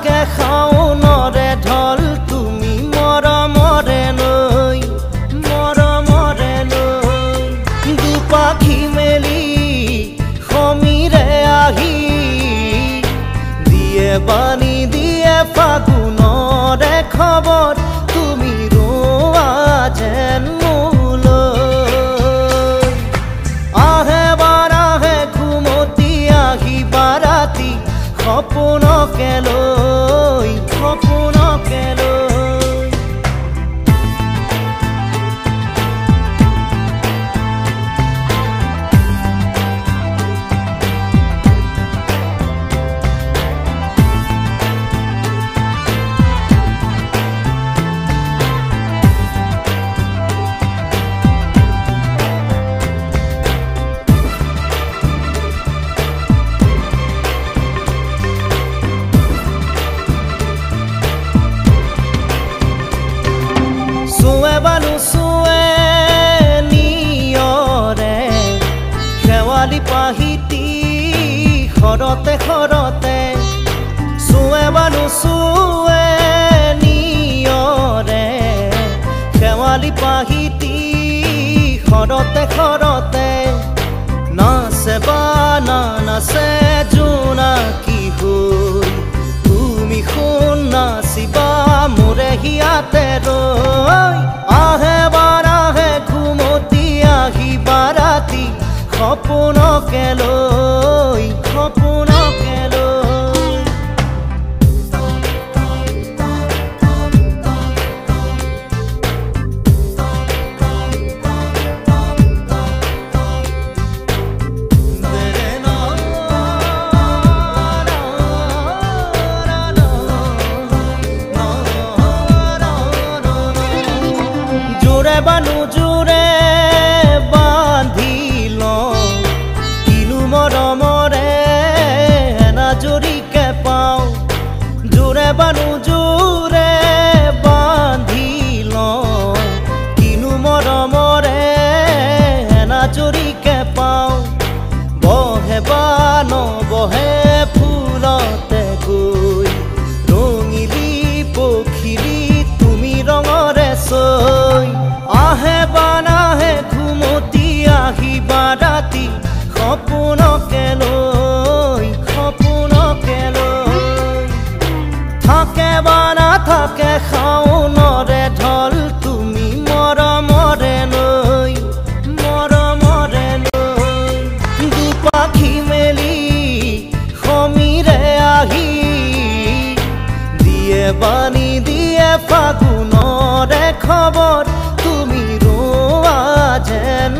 থাকে শাওনৰে ঢল তুমি মৰমৰে নৈ দুপাখি মেলি সমীৰে আহি দিয়ে বাণী দিয়ে ফাগুনৰে খবৰ তুমি ৰোৱা যেন মোলৈ আহে বাৰাহে ঘুমতি আহি বাৰাতি সপোনকে লৈ পাহিতি খৰতে খৰতে চুৱে বানু চুৱে নিয়ৰে শেৱালি পাহিতি খৰতে খৰতে নাচে বানা নাচে জোনাকী হৈ তুমি শুন নাচিবা মোৰে হিয়াতে ৰৈ আহে বাৰাহে ঘুমতি আহি বাৰাতি সপোনকে লৈ জোৰে বানু জোৰে বান্ধি লওঁ কিনো মৰমৰে এনাজৰিকে পাওঁ জোৰে বানু জোৰে বান্ধি লওঁ কিনো মৰমৰে এনাজৰিকে পাওঁ বহে বান বহে ফুলতে গৈ ৰঙিলি পখিলি তুমি ৰঙৰে চৈ আহে বানাহে ঘুমতি আহি বাৰাতি সপোনকে লৈ থাকে বানা থাকে শাওনৰে ঢল তুমি মৰমৰে নৈ দুপাখি মেলি সমীৰে আহি দিয়ে বাণী দিয়ে ফাগুনৰে খবৰ তুমি ৰোৱা যেন